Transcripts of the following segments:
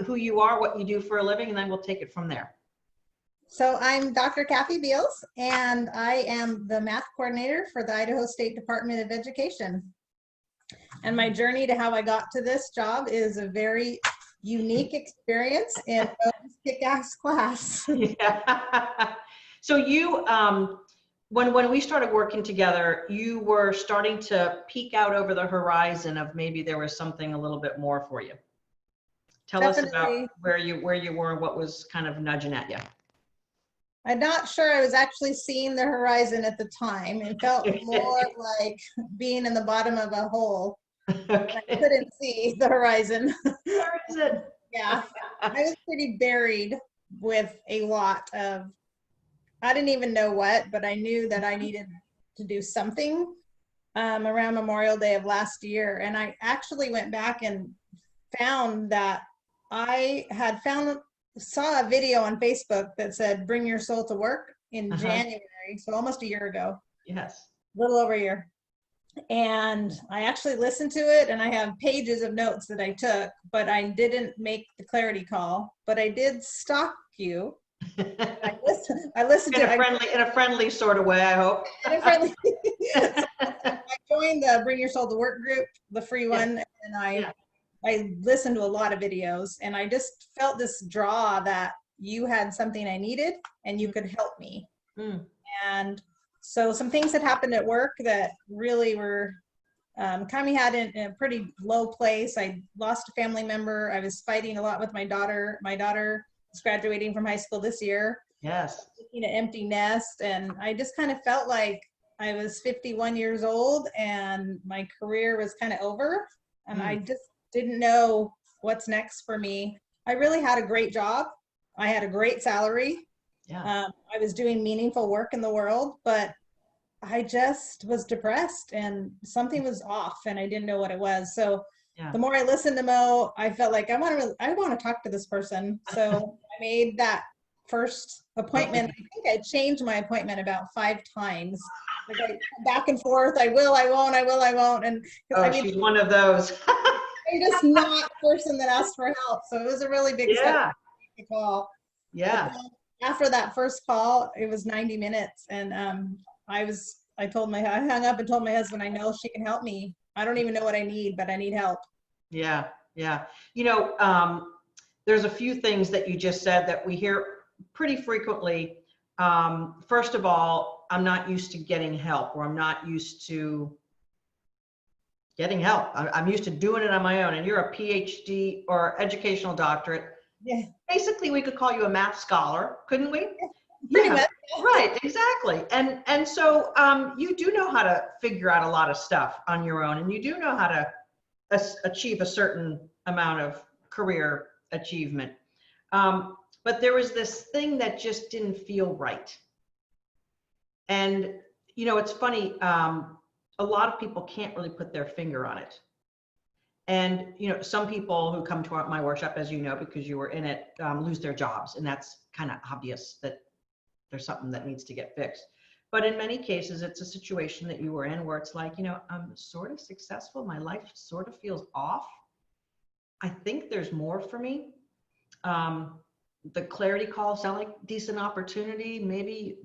who you are, what you do for a living, and then we'll take it from there. So I'm Dr. Cathy Beals, and I am the math coordinator for the Idaho State Department of Education. And my journey to how I got to this job is a very unique experience in a kick-ass class. Yeah. So you, when we started working together, you were starting to peek out over the horizon of maybe there was something a little bit more for you. Tell us about where you were and what was kind of nudging at you. I'm not sure I was actually seeing the horizon at the time. It felt more like being in the bottom of a hole. Okay. I couldn't see the horizon. Where is it? Yeah, I was pretty buried with a lot of, I didn't even know what, but I knew that I needed to do something around Memorial Day of last year. And I actually went back and found that I had saw a video on Facebook that said, bring your soul to work in January. So almost a year ago. Yes. A little over a year. And I actually listened to it, and I have pages of notes that I took, but I didn't make the clarity call, but I did stalk you. I listened in a friendly sort of way, I hope. In a friendly. So I joined the Bring Your Soul to Work group, the free one, and I listened to a lot of videos, and I just felt this draw that you had something I needed and you could help me. And so some things had happened at work that really were kind of had in a pretty low place. I lost a family member. I was fighting a lot with my daughter. My daughter is graduating from high school this year. Yes. Making an empty nest. And I just kind of felt like I was 51 years old and my career was kind of over. And I just didn't know what's next for me. I really had a great job. I had a great salary. Yeah. I was doing meaningful work in the world, but I just was depressed and something was off and I didn't know what it was. So the more I listened to Mo, I felt like I want to talk to this person. So I made that first appointment. I think I changed my appointment about 5 times. Like I back and forth. I will, I won't, I will, I won't. And I mean, she's one of those. I'm just not a person that asked for help. So it was a really big step to call. Yeah. After that first call, it was 90 minutes. And I hung up and told my husband, I know she can help me. I don't even know what I need, but I need help. Yeah. Yeah. You know, there's a few things that you just said that we hear pretty frequently. First of all, I'm not used to getting help, or I'm not used to getting help. I'm used to doing it on my own. And you're a PhD or educational doctorate. Yeah. Basically, we could call you a math scholar, couldn't we? Pretty much. Right, exactly. And so you do know how to figure out a lot of stuff on your own, and you do know how to achieve a certain amount of career achievement. But there was this thing that just didn't feel right. And, you know, it's funny, a lot of people can't really put their finger on it. And, you know, some people who come to my workshop, as you know, because you were in it, lose their jobs. And that's kind of obvious that there's something that needs to get fixed. But in many cases, it's a situation that you were in where it's like, you know, I'm sort of successful. My life sort of feels off. I think there's more for me. The clarity call sound like decent opportunity, maybe,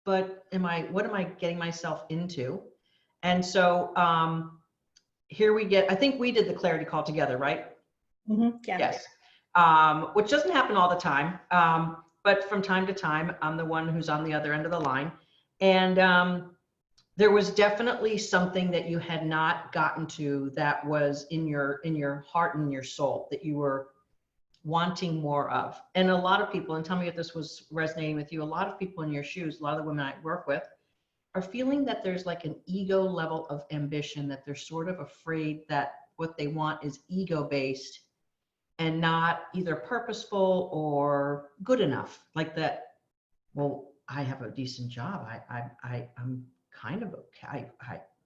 but what am I getting myself into? And so here we get, I think we did the clarity call together, right? Mm-hmm. Yeah. Yes. Which doesn't happen all the time. But from time to time, I'm the one who's on the other end of the line. And there was definitely something that you had not gotten to that was in your heart and your soul that you were wanting more of. And a lot of people, and tell me if this was resonating with you, a lot of people in your shoes, a lot of the women I work with, are feeling that there's like an ego level of ambition, that they're sort of afraid that what they want is ego-based and not either purposeful or good enough. Like that, well, I have a decent job. I'm kind of okay.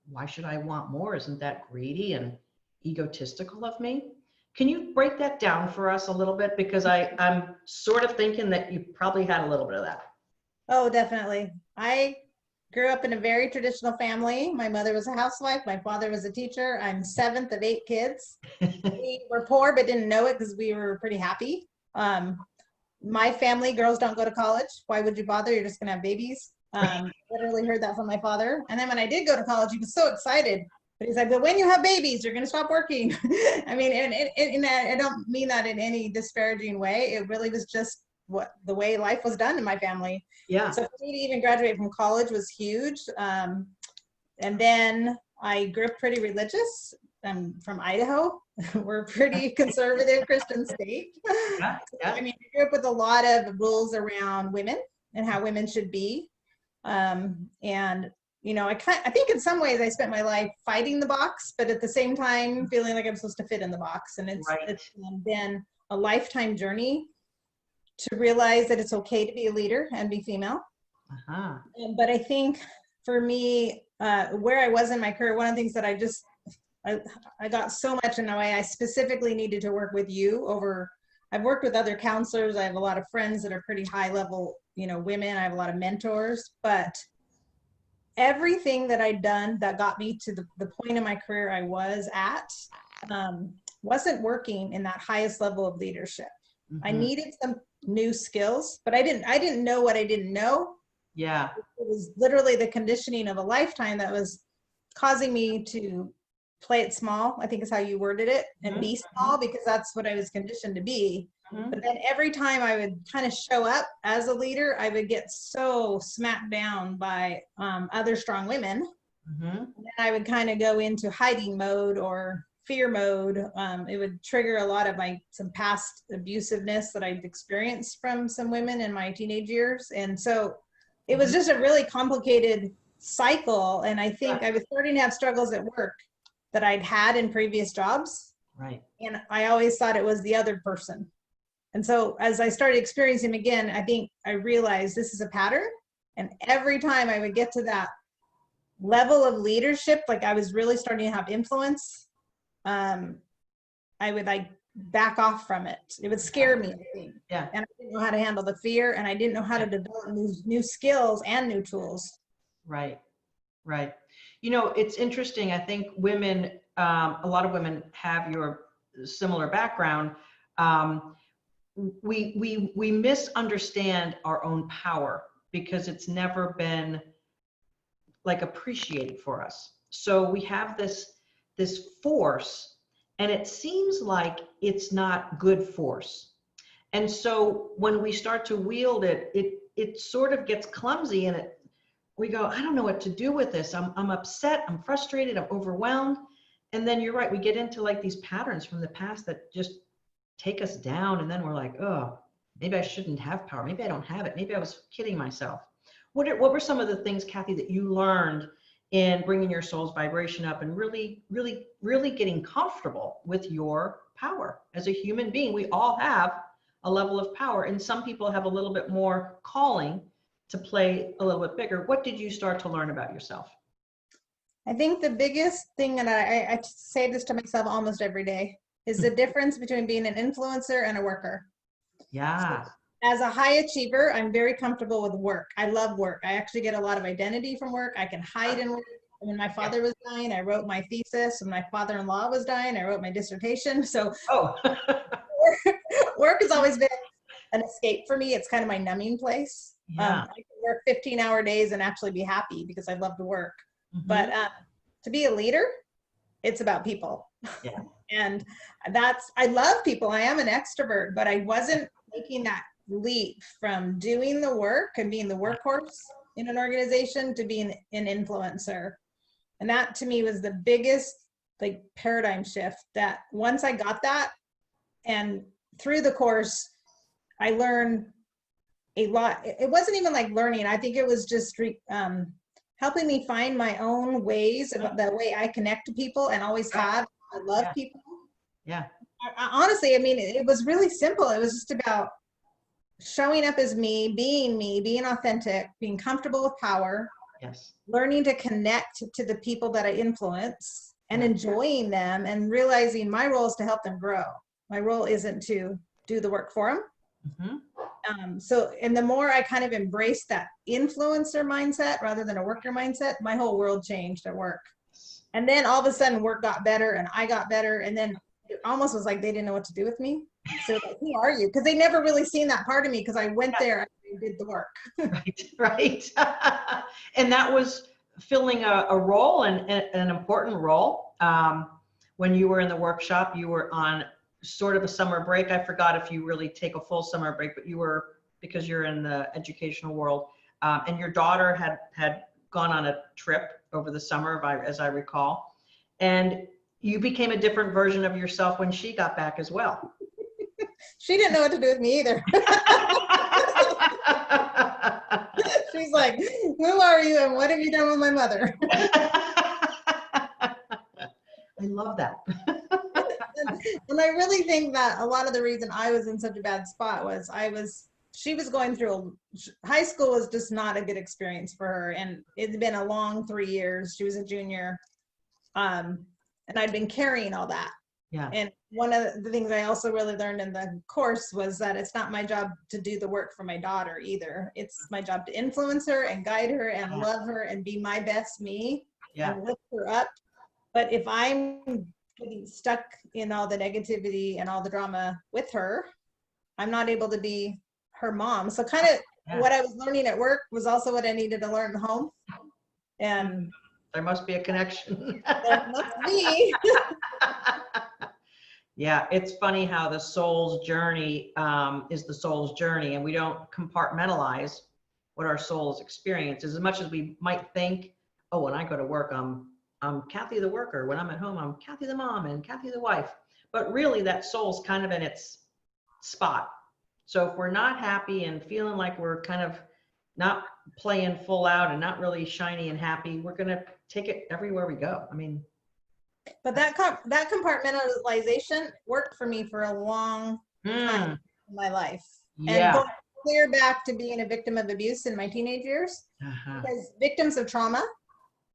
Why should I want more? Isn't that greedy and egotistical of me? Can you break that down for us a little bit? Because I'm sort of thinking that you probably had a little bit of that. Oh, definitely. I grew up in a very traditional family. My mother was a housewife. My father was a teacher. I'm 7th of 8 kids. We were poor, but didn't know it because we were pretty happy. My family, girls don't go to college. Why would you bother? You're just going to have babies. Literally heard that from my father. And then when I did go to college, he was so excited. But he's like, but when you have babies, you're going to stop working. I mean, and I don't mean that in any disparaging way. It really was just the way life was done in my family. Yeah. So for me to even graduate from college was huge. And then I grew up pretty religious. I'm from Idaho. We're a pretty conservative Christian state. Yeah. Yeah. I mean, I grew up with a lot of rules around women and how women should be. And you know, I think in some ways I spent my life fighting the box, but at the same time feeling like I'm supposed to fit in the box. And it's been a lifetime journey to realize that it's okay to be a leader and be female. But I think for me, where I was in my career, one of the things that I got so much in the way I specifically needed to work with you over. I've worked with other counselors. I have a lot of friends that are pretty high level, you know, women. I have a lot of mentors, but everything that I'd done that got me to the point in my career I was at wasn't working in that highest level of leadership. I needed some new skills, but I didn't know what I didn't know. Yeah. It was literally the conditioning of a lifetime that was causing me to play it small, I think is how you worded it, and be small, because that's what I was conditioned to be. But then every time I would kind of show up as a leader, I would get so smacked down by other strong women. And then I would kind of go into hiding mode or fear mode. It would trigger a lot of some past abusiveness that I'd experienced from some women in my teenage years. And so it was just a really complicated cycle. And I think I was starting to have struggles at work that I'd had in previous jobs. Right. And I always thought it was the other person. And so as I started experiencing them again, I think I realized this is a pattern. And every time I would get to that level of leadership, like I was really starting to have influence, I would back off from it. It would scare me, I think. Yeah. And I didn't know how to handle the fear, and I didn't know how to develop new skills and new tools. Right. Right. You know, it's interesting. I think women, a lot of women have your similar background. We misunderstand our own power because it's never been appreciated for us. So we have this force, and it seems like it's not good force. And so when we start to wield it, it sort of gets clumsy, and we go, I don't know what to do with this. I'm upset, I'm frustrated, I'm overwhelmed. And then you're right, we get into these patterns from the past that just take us down, and then we're like, oh, maybe I shouldn't have power. Maybe I don't have it. Maybe I was kidding myself. What were some of the things, Cathy, that you learned in bringing your soul's vibration up and really, really, really getting comfortable with your power as a human being? We all have a level of power, and some people have a little bit more calling to play a little bit bigger. What did you start to learn about yourself? I think the biggest thing, and I say this to myself almost every day, is the difference between being an influencer and a worker. Yeah. So, as a high achiever, I'm very comfortable with work. I love work. I actually get a lot of identity from work. I can hide in work. When my father was dying, I wrote my thesis. When my father-in-law was dying, I wrote my dissertation. So work has always been an escape for me. It's kind of my numbing place. Yeah. I can work 15-hour days and actually be happy because I love to work. But to be a leader, it's about people. Yeah. And I love people. I am an extrovert, but I wasn't making that leap from doing the work and being the workhorse in an organization to being an influencer. And that to me was the biggest paradigm shift, that once I got that, and through the course, I learned a lot. It wasn't even learning. I think it was just helping me find my own ways about the way I connect to people, and always have. I love people. Yeah. Honestly, I mean, it was really simple. It was just about showing up as me, being authentic, being comfortable with power. Yes. Learning to connect to the people that I influence and enjoying them, and realizing my role is to help them grow. My role isn't to do the work for them. So, and the more I kind of embraced that influencer mindset rather than a worker mindset, my whole world changed at work. And then all of a sudden work got better and I got better. And then it almost was like they didn't know what to do with me. So like, who are you? Because they never really seen that part of me because I went there and did the work. Right, right. And that was filling a role, and an important role. When you were in the workshop, you were on sort of a summer break. I forgot if you really take a full summer break, but you were, because you're in the educational world, and your daughter had gone on a trip over the summer, as I recall, and you became a different version of yourself when she got back as well. She didn't know what to do with me either. She's like, who are you and what have you done with my mother? I love that. And I really think that a lot of the reason I was in such a bad spot was she was going through, high school was just not a good experience for her. And it's been a long 3 years. She was a junior. And I'd been carrying all that. Yeah. And one of the things I also really learned in the course was that it's not my job to do the work for my daughter either. It's my job to influence her and guide her and love her and be my best me and lift her up. But if I'm getting stuck in all the negativity and all the drama with her, I'm not able to be her mom. So kind of what I was learning at work was also what I needed to learn at home. And there must be a connection. there must be. Yeah, it's funny how the soul's journey is the soul's journey, and we don't compartmentalize what our soul's experience is. As much as we might think, oh, when I go to work, I'm Cathy the worker. When I'm at home, I'm Cathy the mom and Cathy the wife. But really, that soul's kind of in its spot. So if we're not happy and feeling like we're kind of not playing full out and not really shiny and happy, we're going to take it everywhere we go. I mean, but that compartmentalization worked for me for a long time in my life. And going clear back to being a victim of abuse in my teenage years, because victims of trauma,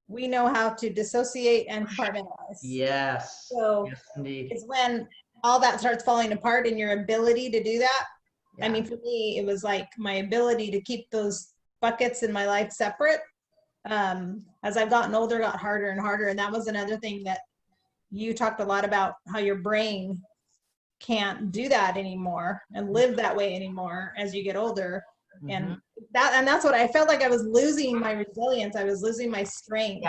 we know how to dissociate and compartmentalize. Yes. So yes, indeed. It's when all that starts falling apart and your ability to do that. I mean, for me, it was like my ability to keep those buckets in my life separate. As I've gotten older, got harder and harder. And that was another thing that you talked a lot about, how your brain can't do that anymore and live that way anymore as you get older. And that's what I felt like. I was losing my resilience. I was losing my strength.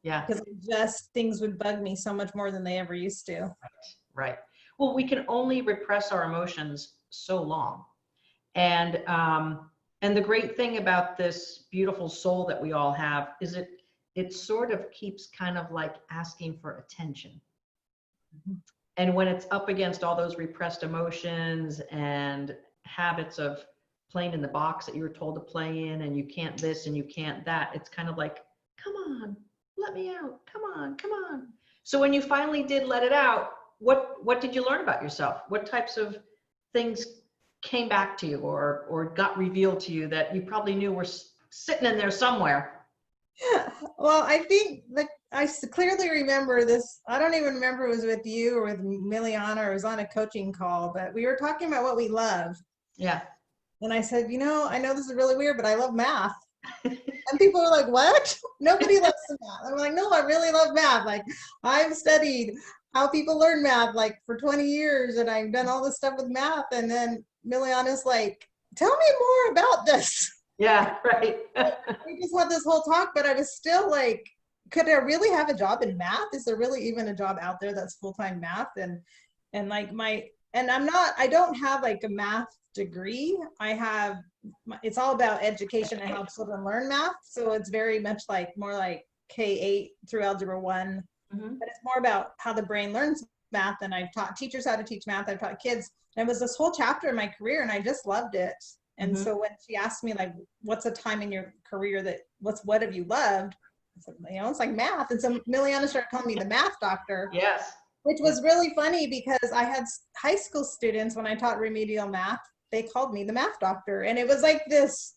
Yeah. Because things would bug me so much more than they ever used to. Right. Well, we can only repress our emotions so long. And the great thing about this beautiful soul that we all have is it sort of keeps kind of like asking for attention. And when it's up against all those repressed emotions and habits of playing in the box that you were told to play in, and you can't this and you can't that, it's kind of like, come on, let me out. Come on, come on. So when you finally did let it out, what did you learn about yourself? What types of things came back to you or got revealed to you that you probably knew were sitting in there somewhere? Well, I think that I clearly remember this. I don't even remember it was with you or with Miliana, or it was on a coaching call, but we were talking about what we love. Yeah. And I said, I know this is really weird, but I love math. And people were like, what? Nobody loves math. I'm like, no, I really love math. Like, I've studied how people learn math like for 20 years, and I've done all this stuff with math. And then Miliana's like, tell me more about this. Yeah, right. We just had this whole talk, but I was still like, could I really have a job in math? Is there really even a job out there that's full-time math? And like I don't have like a math degree. It's all about education and how children learn math. So it's very much like more like K-8 through Algebra 1. But it's more about how the brain learns math. And I've taught teachers how to teach math. I've taught kids. And it was this whole chapter in my career, and I just loved it. And so when she asked me, like, what's a time in your career what have you loved? I said, it's like math. And so Miliana started calling me the math doctor. Yes. Which was really funny because I had high school students, when I taught remedial math, they called me the math doctor. And it was like this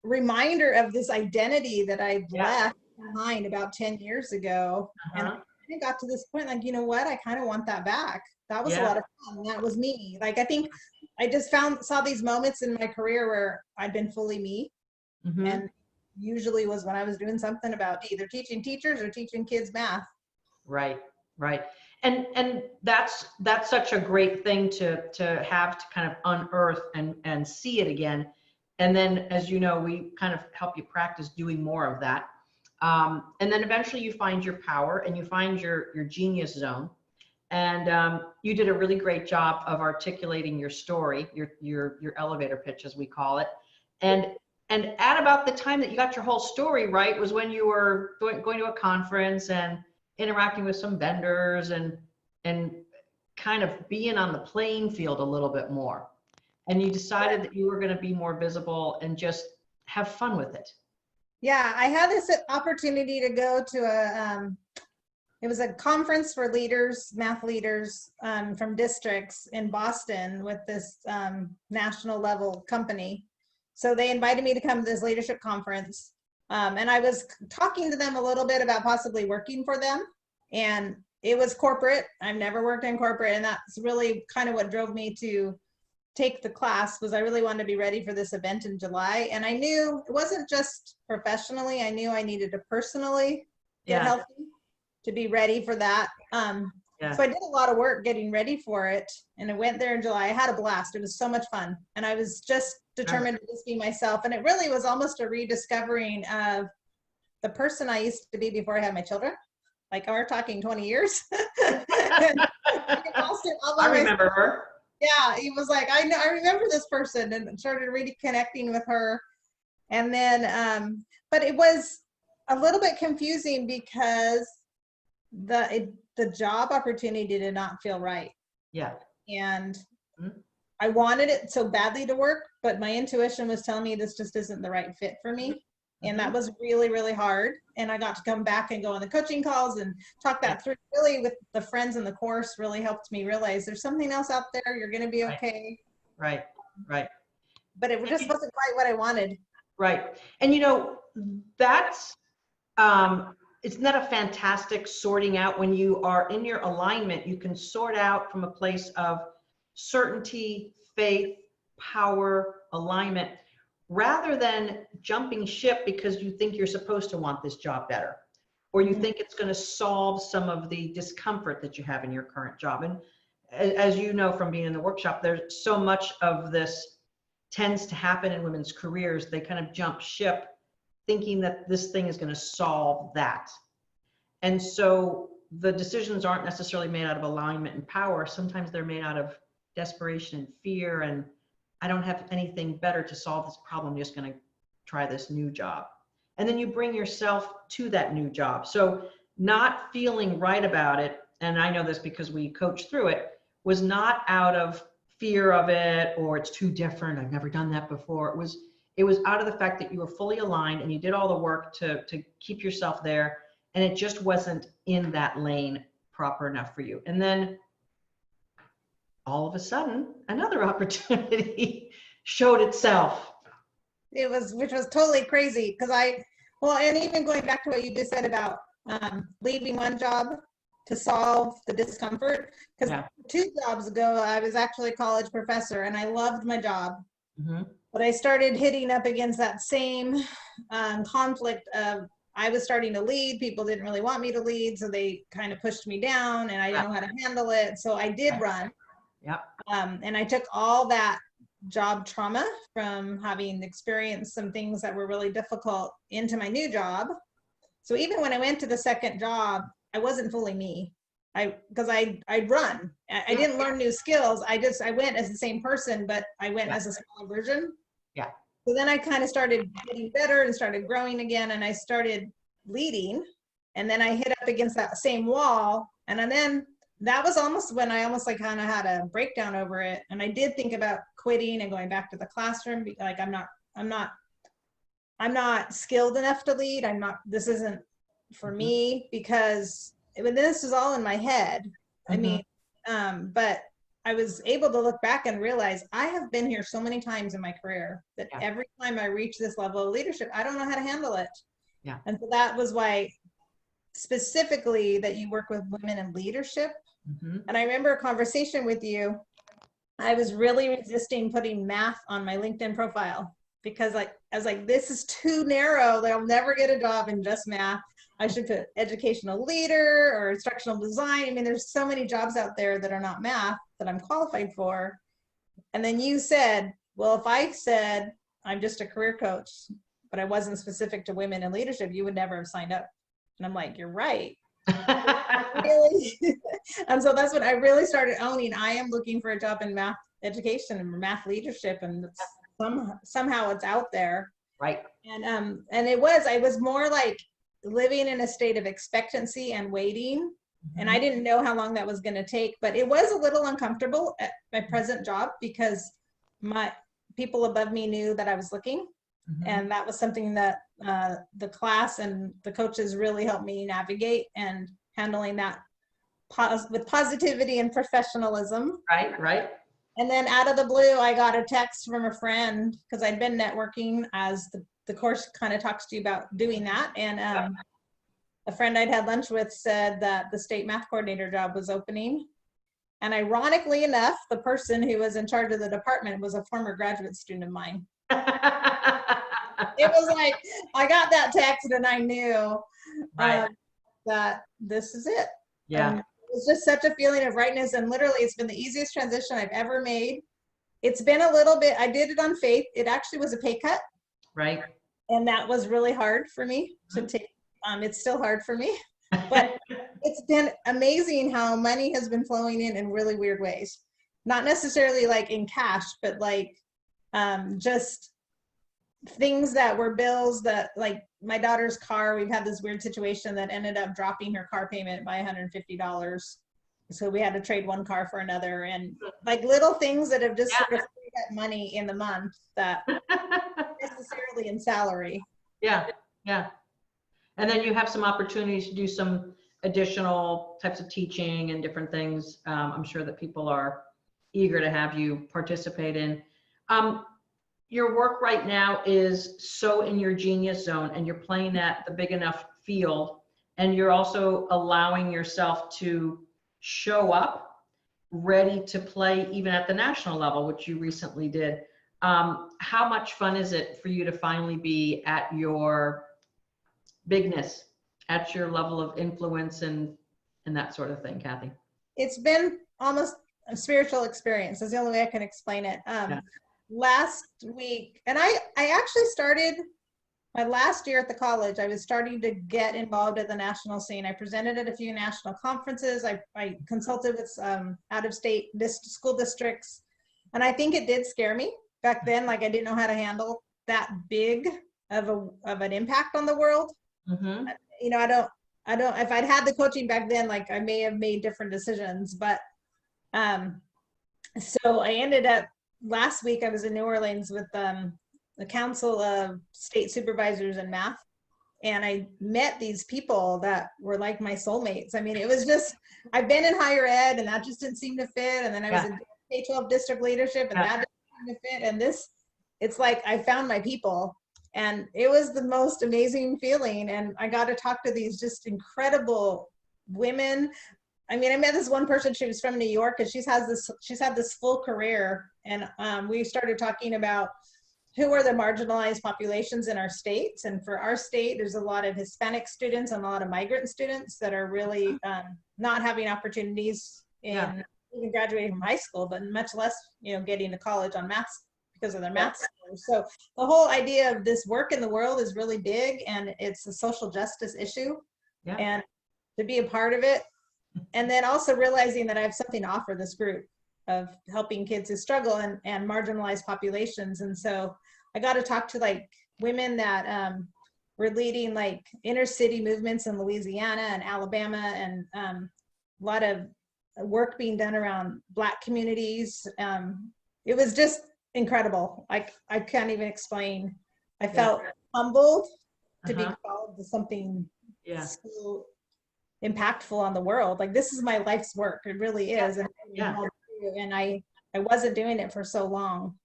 reminder of this identity that I left behind about 10 years ago. And I got to this point, like, you know what? I kind of want that back. That was a lot of fun. That was me. Like, I think I just saw these moments in my career where I'd been fully me. Mm-hmm. And usually was when I was doing something about either teaching teachers or teaching kids math. Right, right. And that's such a great thing to have to kind of unearth and see it again. And then, as you know, we kind of help you practice doing more of that. And then eventually you find your power and you find your genius zone. And you did a really great job of articulating your story, your elevator pitch, as we call it. And at about the time that you got your whole story right was when you were going to a conference and interacting with some vendors and kind of being on the playing field a little bit more. And you decided that you were going to be more visible and just have fun with it. Yeah, I had this opportunity to go to it was a conference for leaders, math leaders from districts in Boston with this national level company. So they invited me to come to this leadership conference. And I was talking to them a little bit about possibly working for them. And it was corporate. I've never worked in corporate. And that's really kind of what drove me to take the class, was I really wanted to be ready for this event in July. And I knew it wasn't just professionally, I knew I needed to personally get healthy to be ready for that. So I did a lot of work getting ready for it, and I went there in July. I had a blast. It was so much fun. And I was just determined to just be myself. And it really was almost a rediscovering of the person I used to be before I had my children. Like, we're talking 20 years. I remember her. Yeah, he was like, I remember this person, and started really connecting with her. And then, but it was a little bit confusing because the job opportunity did not feel right. Yeah. And I wanted it so badly to work, but my intuition was telling me this just isn't the right fit for me. And that was really, really hard. And I got to come back and go on the coaching calls and talk that through really with the friends in the course. Really helped me realize there's something else out there. You're going to be okay. Right. But it just wasn't quite what I wanted. Right. And you know, that's, isn't that a fantastic sorting out? When you are in your alignment, you can sort out from a place of certainty, faith, power, alignment, rather than jumping ship because you think you're supposed to want this job better, or you think it's going to solve some of the discomfort that you have in your current job. And as you know from being in the workshop, there's so much of this tends to happen in women's careers. They kind of jump ship thinking that this thing is going to solve that. And so the decisions aren't necessarily made out of alignment and power. Sometimes they're made out of desperation and fear, and I don't have anything better to solve this problem. I'm just going to try this new job. And then you bring yourself to that new job. So not feeling right about it, and I know this because we coached through it, was not out of fear of it or it's too different, I've never done that before. It was out of the fact that you were fully aligned and you did all the work to keep yourself there, and it just wasn't in that lane proper enough for you. And then all of a sudden, another opportunity showed itself. Which was totally crazy, because and even going back to what you just said about leaving one job to solve the discomfort, because 2 jobs ago, I was actually a college professor and I loved my job. But I started hitting up against that same conflict of, I was starting to lead, people didn't really want me to lead, so they kind of pushed me down and I didn't know how to handle it. So I did run. And I took all that job trauma from having experienced some things that were really difficult into my new job. So even when I went to the second job, I wasn't fully me. Because I'd run. I didn't learn new skills. I went as the same person, but I went as a smaller version. So then I kind of started getting better and started growing again, and I started leading, and then I hit up against that same wall, and then that was almost when I almost like kind of had a breakdown over it, and I did think about quitting and going back to the classroom. Like, I'm not skilled enough to lead. This isn't for me, because this is all in my head. I mean, but I was able to look back and realize I have been here so many times in my career that every time I reach this level of leadership, I don't know how to handle it. And so that was why specifically that you work with women in leadership. And I remember a conversation with you I was really resisting putting math on my LinkedIn profile because I was like, this is too narrow. They'll never get a job in just math. I should put educational leader or instructional design. I mean, there's so many jobs out there that are not math that I'm qualified for. And then you said, well, if I said I'm just a career coach, but I wasn't specific to women in leadership, you would never have signed up. And I'm like, you're right. Really? And so that's when I really started owning. I am looking for a job in math education and math leadership, and somehow it's out there. Right. And I was more like living in a state of expectancy and waiting. And I didn't know how long that was going to take, but it was a little uncomfortable at my present job because my people above me knew that I was looking. And that was something that the class and the coaches really helped me navigate, and handling that with positivity and professionalism. Right. And then out of the blue, I got a text from a friend because I'd been networking, as the course kind of talks to you about doing that. And a friend I'd had lunch with said that the state math coordinator job was opening. And ironically enough, the person who was in charge of the department was a former graduate student of mine. It was like, I got that text and I knew that this is it. Yeah. And it was just such a feeling of rightness. And literally, it's been the easiest transition I've ever made. It's been a little bit, I did it on faith. It actually was a pay cut. Right. And that was really hard for me to take. It's still hard for me, but it's been amazing how money has been flowing in really weird ways. Not necessarily like in cash, but like just things that were bills that, like my daughter's car, we've had this weird situation that ended up dropping her car payment by $150. So we had to trade one car for another, and like little things that have just sort of freed up money in the month that necessarily in salary. Yeah. And then you have some opportunities to do some additional types of teaching and different things. I'm sure that people are eager to have you participate in. Your work right now is so in your genius zone, and you're playing at the big enough field, and you're also allowing yourself to show up ready to play even at the national level, which you recently did. How much fun is it for you to finally be at your bigness, at your level of influence and that sort of thing, Cathy? It's been almost a spiritual experience. That's the only way I can explain it. Last week, and I actually started my last year at the college, I was starting to get involved at the national scene. I presented at a few national conferences. I consulted with out-of-state school districts. And I think it did scare me back then. Like, I didn't know how to handle that big of an impact on the world. You know, I don't, if I'd had the coaching back then, like I may have made different decisions, but so I ended up, last week I was in New Orleans with the Council of State Supervisors in Math, and I met these people that were like my soulmates. I mean, it was just, I've been in higher ed and that just didn't seem to fit, and then I was in K-12 district leadership and that didn't seem to fit, and this, it's like I found my people, and it was the most amazing feeling. And I got to talk to these just incredible women. I mean, I met this one person, she was from New York, and she's had this full career. And we started talking about who are the marginalized populations in our states. And for our state, there's a lot of Hispanic students and a lot of migrant students that are really not having opportunities in even graduating from high school, but much less, you know, getting to college on math because of their math scores. So the whole idea of this work in the world is really big, and it's a social justice issue. And to be a part of it, and then also realizing that I have something to offer this group of helping kids who struggle and marginalized populations. And so I got to talk to like women that were leading like inner city movements in Louisiana and Alabama, and a lot of work being done around Black communities. It was just incredible. I can't even explain. I felt humbled to be called to something so impactful on the world. Like, this is my life's work. It really is. And I wasn't doing it for so long.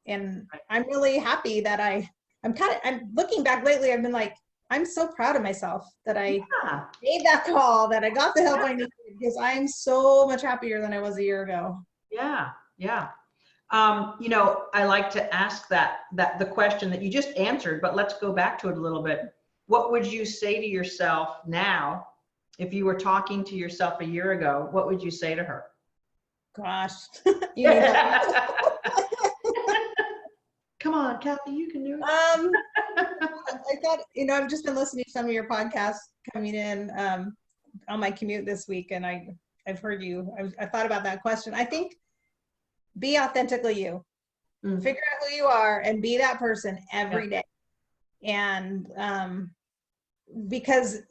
And I'm really happy that I'm looking back lately, I've been like, I'm so proud of myself that I made that call, that I got the help I needed, because I'm so much happier than I was a year ago. Yeah. I like to ask that the question that you just answered, but let's go back to it a little bit. What would you say to yourself now if you were talking to yourself a year ago? What would you say to her? Gosh, you need help. Come on, Cathy, you can do it. I thought, I've just been listening to some of your podcasts coming in on my commute this week, and I've heard you. I thought about that question. I think be authentically you. Figure out who you are and be that person every day. And because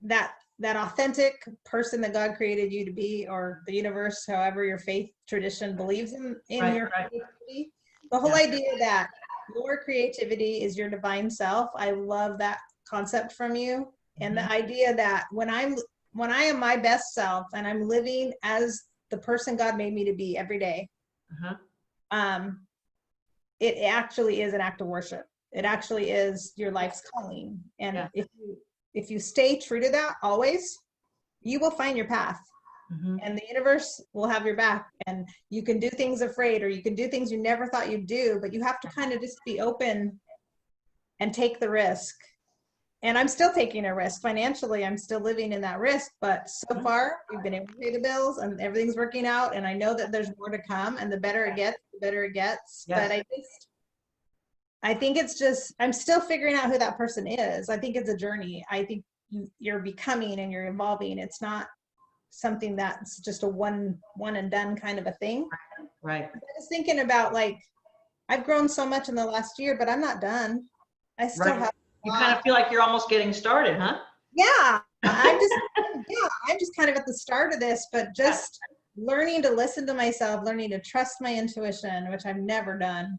that authentic person that God created you to be, or the universe, however your faith tradition believes in your creativity, the whole idea that your creativity is your divine self. I love that concept from you. And the idea that when I am my best self and I'm living as the person God made me to be every day, it actually is an act of worship. It actually is your life's calling. And if you stay true to that always, you will find your path. And the universe will have your back, and you can do things afraid, or you can do things you never thought you'd do, but you have to kind of just be open and take the risk. And I'm still taking a risk financially. I'm still living in that risk, but so far we've been able to pay the bills and everything's working out. And I know that there's more to come, and the better it gets, the better it gets. But I think it's just, I'm still figuring out who that person is. I think it's a journey. I think you're becoming and you're evolving. It's not something that's just a one and done kind of a thing. Right. I was thinking about, like, I've grown so much in the last year, but I'm not done. I still have. You kind of feel like you're almost getting started, huh? Yeah. I'm just kind of at the start of this, but just learning to listen to myself, learning to trust my intuition, which I've never done.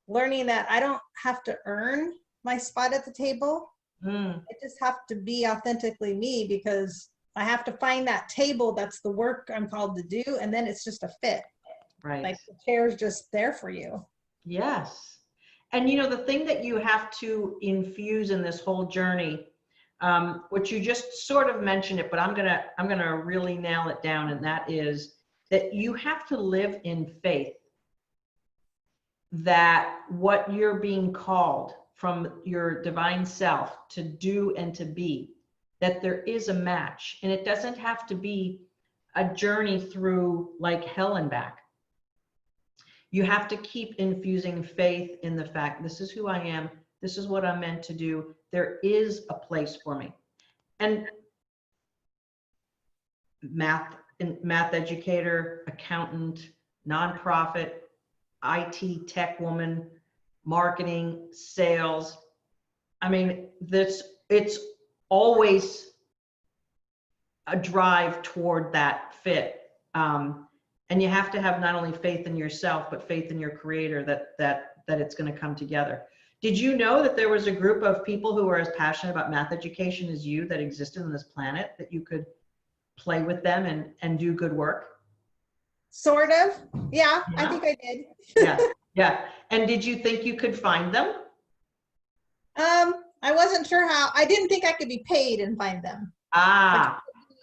Learning that I don't have to earn my spot at the table. I just have to be authentically me, because I have to find that table that's the work I'm called to do, and then it's just a fit. Right. Like the chair's just there for you. Yes. And the thing that you have to infuse in this whole journey, which you just sort of mentioned it, but I'm gonna really nail it down, and that is that you have to live in faith that what you're being called from your divine self to do and to be, that there is a match, and it doesn't have to be a journey through like hell and back. You have to keep infusing faith in the fact, this is who I am, this is what I'm meant to do, there is a place for me. And math educator, accountant, nonprofit, IT tech woman, marketing, sales. I mean, it's always a drive toward that fit. And you have to have not only faith in yourself, but faith in your creator that it's going to come together. Did you know that there was a group of people who were as passionate about math education as you that existed on this planet, that you could play with them and do good work? Sort of. Yeah. I think I did. Yeah. And did you think you could find them? I wasn't sure how. I didn't think I could be paid and find them.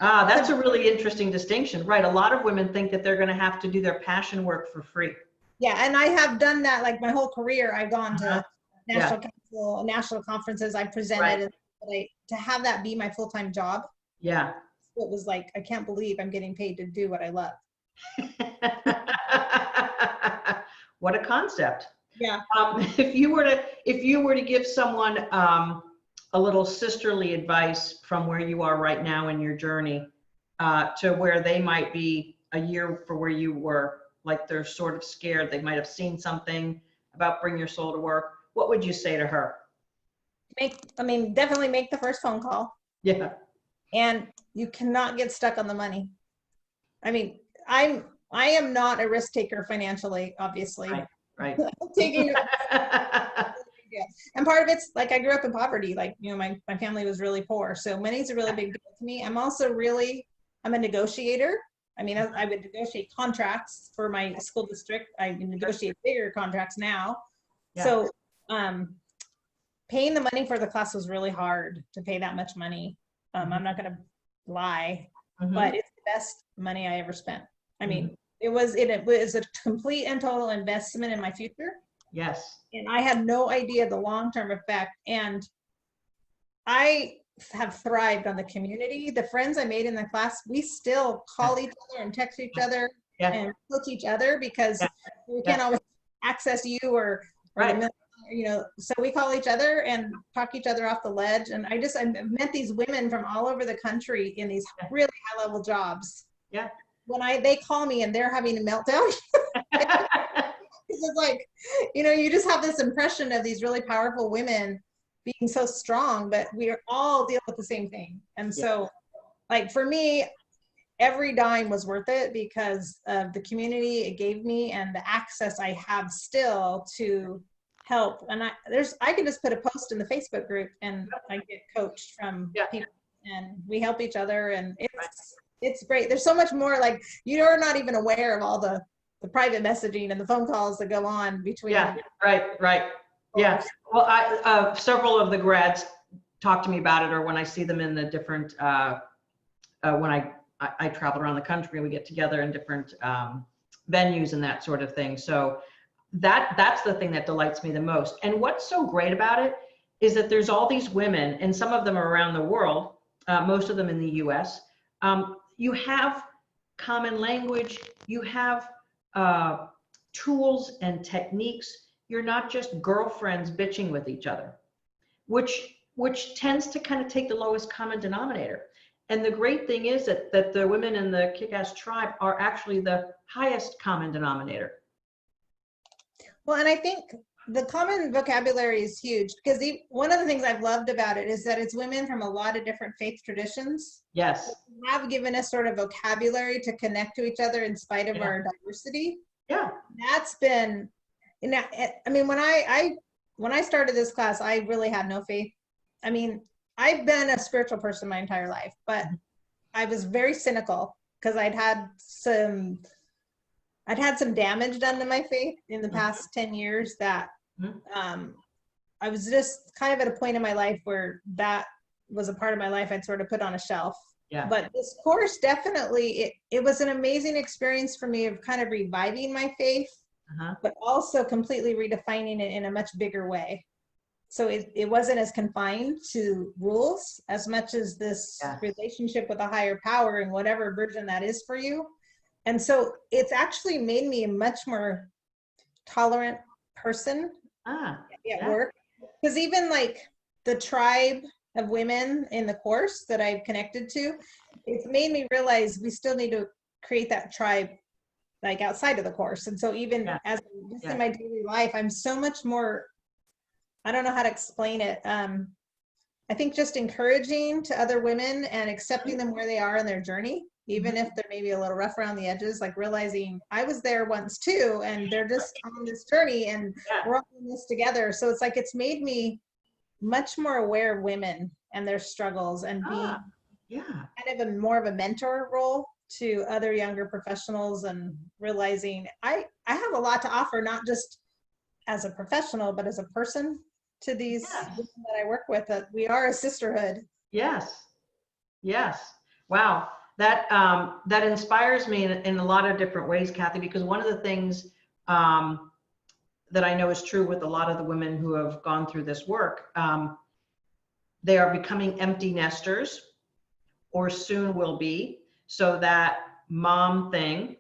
That's a really interesting distinction, right? A lot of women think that they're going to have to do their passion work for free. Yeah, and I have done that, like, my whole career. I've gone to national council, national conferences. I presented, and to have that be my full-time job. Yeah, it was like, I can't believe I'm getting paid to do what I love. What a concept. Yeah. If you were to give someone a little sisterly advice from where you are right now in your journey to where they might be a year for where you were, like they're sort of scared, they might have seen something about Bring Your Soul to Work, what would you say to her? Definitely make the first phone call. Yeah. And you cannot get stuck on the money. I am not a risk taker financially, obviously. Right. Taking and part of it's like, I grew up in poverty. Like, my family was really poor. So money's a really big deal to me. I'm a negotiator. I would negotiate contracts for my school district. I negotiate bigger contracts now. Yeah. So paying the money for the class was really hard to pay that much money. I'm not going to lie, but it's the best money I ever spent. it was a complete and total investment in my future. Yes. And I had no idea the long-term effect. And I have thrived on the community. The friends I made in the class, we still call each other and text each other Yeah. and coach each other because we can't always access you or Right. so we call each other and talk each other off the ledge. And I met these women from all over the country in these really high level jobs. Yeah. When they call me and they're having a meltdown, it's like, you just have this impression of these really powerful women being so strong, but we are all deal with the same thing. And so like for me, every dime was worth it because of the community it gave me and the access I have still to help. And I can just put a post in the Facebook group and I get coached from people and we help each other, and it's great. There's so much more, like you're not even aware of all the private messaging and the phone calls that go on between. Yeah, right. Yeah. Well, several of the grads talk to me about it, or when I see them in the different, when I travel around the country, we get together in different venues and that sort of thing. So that's the thing that delights me the most. And what's so great about it is that there's all these women, and some of them are around the world, most of them in the US. You have common language, you have tools and techniques. You're not just girlfriends bitching with each other, which tends to kind of take the lowest common denominator. And the great thing is that the women in the Kick-Ass tribe are actually the highest common denominator. Well, and I think the common vocabulary is huge because one of the things I've loved about it is that it's women from a lot of different faith traditions. Yes. Have given us sort of vocabulary to connect to each other in spite of our diversity. Yeah. That's been, I mean, when I started this class, I really had no faith. I mean, I've been a spiritual person my entire life, but I was very cynical because I'd had some damage done to my faith in the past 10 years that I was just kind of at a point in my life where that was a part of my life I'd sort of put on a shelf. Yeah. But this course definitely, it was an amazing experience for me of kind of reviving my faith, but also completely redefining it in a much bigger way. So it wasn't as confined to rules as much as this relationship with a higher power and whatever version that is for you. And so it's actually made me a much more tolerant person at work. Because even like the tribe of women in the course that I've connected to, it's made me realize we still need to create that tribe like outside of the course. And so even as in my daily life, I'm so much more, I don't know how to explain it. I think just encouraging to other women and accepting them where they are in their journey, even if they're maybe a little rough around the edges, like realizing I was there once too, and they're just on this journey and we're all in this together. So it's like, it's made me much more aware of women and their struggles and being kind of more of a mentor role to other younger professionals and realizing I have a lot to offer, not just as a professional, but as a person to these women that I work with, that we are a sisterhood. Yes. Wow. That inspires me in a lot of different ways, Cathy, because one of the things that I know is true with a lot of the women who have gone through this work, they are becoming empty nesters or soon will be. So that mom thing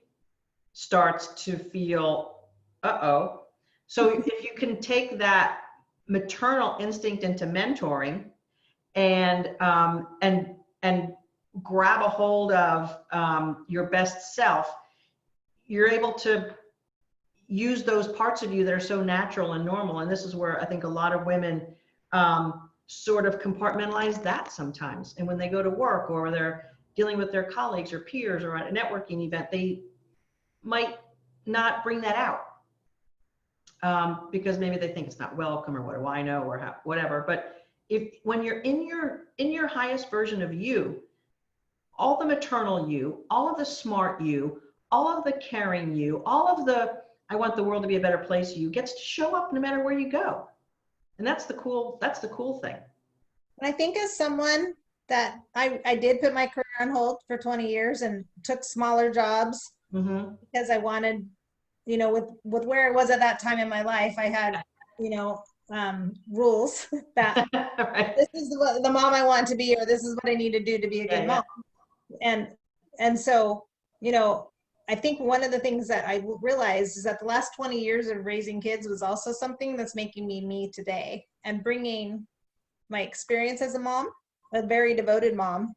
starts to feel, So if you can take that maternal instinct into mentoring and grab a hold of your best self, you're able to use those parts of you that are so natural and normal. And this is where I think a lot of women sort of compartmentalize that sometimes. And when they go to work or they're dealing with their colleagues or peers or at a networking event, they might not bring that out because maybe they think it's not welcome or what do I know or whatever. But when you're in your highest version of you, all the maternal you, all of the smart you, all of the caring you, all of the I want the world to be a better place you gets to show up no matter where you go. And that's the cool thing. And I think as someone that I did put my career on hold for 20 years and took smaller jobs because I wanted, you know, with where I was at that time in my life, I had, you know, rules that Right. this is what the mom I want to be, or this is what I need to do to be a good mom. And so, you know, I think one of the things that I realized is that the last 20 years of raising kids was also something that's making me today, and bringing my experience as a mom, a very devoted mom,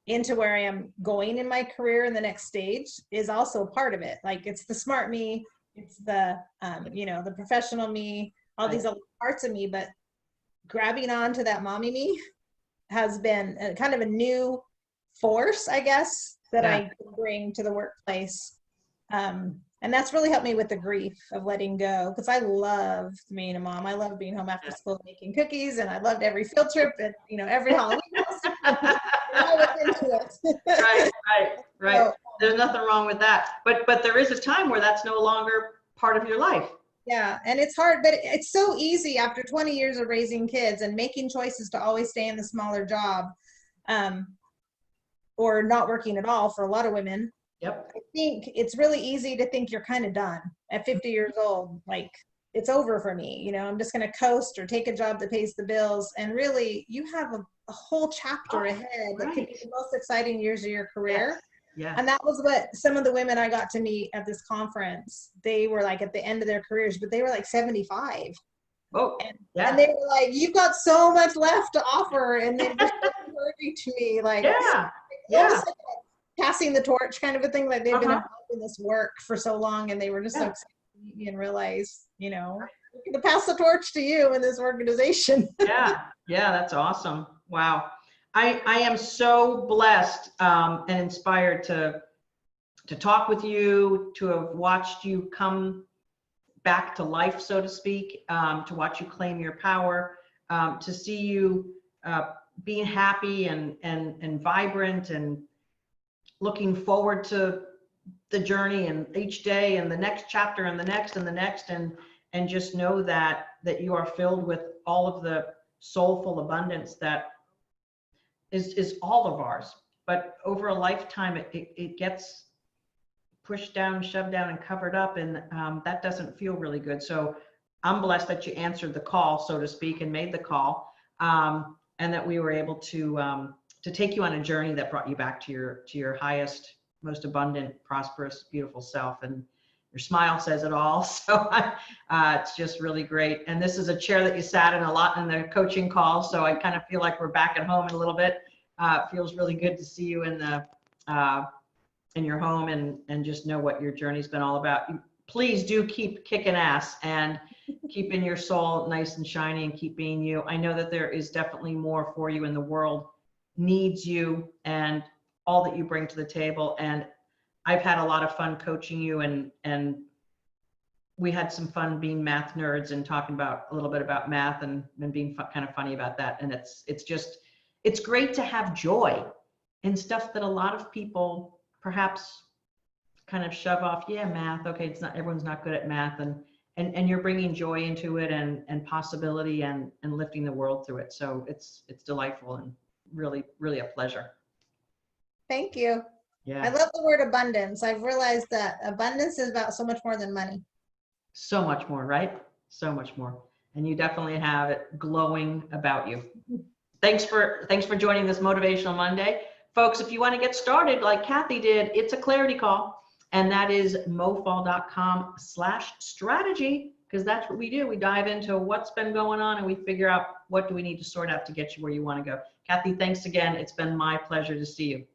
into where I am going in my career in the next stage is also a part of it. Like, it's the smart me, it's the, you know, the professional me, all these other parts of me, but grabbing on to that mommy me has been a kind of a new force, I guess, that I can bring to the workplace. And that's really helped me with the grief of letting go, because I loved being a mom. I loved being home after school making cookies, and I loved every field trip and, you know, every Halloween. I was into it. Right. So, there's nothing wrong with that. But there is a time where that's no longer part of your life. Yeah, and it's hard, but it's so easy after 20 years of raising kids and making choices to always stay in the smaller job, or not working at all for a lot of women. Yep. I think it's really easy to think you're kind of done at 50 years old. Like, it's over for me. You know, I'm just going to coast or take a job that pays the bills. And really, you have a whole chapter ahead that could be the most exciting years of your career. Yeah. And that was what some of the women I got to meet at this conference, they were like at the end of their careers, but they were like 75. Oh, and they were like, you've got so much left to offer. And they were so encouraging to me, like, almost like passing the torch kind of a thing. Like, they've been involved in this work for so long, and they were just so excited to meet me and realize, you know, we're going to pass the torch to you in this organization. Yeah, that's awesome. Wow. I am so blessed and inspired to talk with you, to have watched you come back to life, so to speak, to watch you claim your power, to see you being happy and vibrant and looking forward to the journey and each day and the next chapter and the next and the next, and just know that you are filled with all of the soulful abundance that is all of ours. But over a lifetime, it gets pushed down, shoved down, and covered up, and that doesn't feel really good. So I'm blessed that you answered the call, so to speak, and made the call, and that we were able to take you on a journey that brought you back to your highest, most abundant, prosperous, beautiful self. And your smile says it all. So it's just really great. And this is a chair that you sat in a lot in the coaching call. So I kind of feel like we're back at home in a little bit. It feels really good to see you in your home, and just know what your journey's been all about. Please do keep kicking ass and keeping your soul nice and shiny and keep being you. I know that there is definitely more for you, and the world needs you and all that you bring to the table. And I've had a lot of fun coaching you, and we had some fun being math nerds and talking about a little bit about math and being kind of funny about that. And it's great to have joy in stuff that a lot of people perhaps kind of shove off. Yeah, math. Okay, everyone's not good at math, and you're bringing joy into it and possibility and lifting the world through it. So it's delightful and really, really a pleasure. Thank you. Yeah. I love the word abundance. I've realized that abundance is about so much more than money. So much more, right? So much more. And you definitely have it glowing about you. Thanks for joining this Motivational Monday. Folks, if you want to get started like Cathy did, it's a clarity call. And that is mofaul.com/strategy, because that's what we do. We dive into what's been going on, and we figure out what do we need to sort out to get you where you want to go. Cathy, thanks again. It's been my pleasure to see you.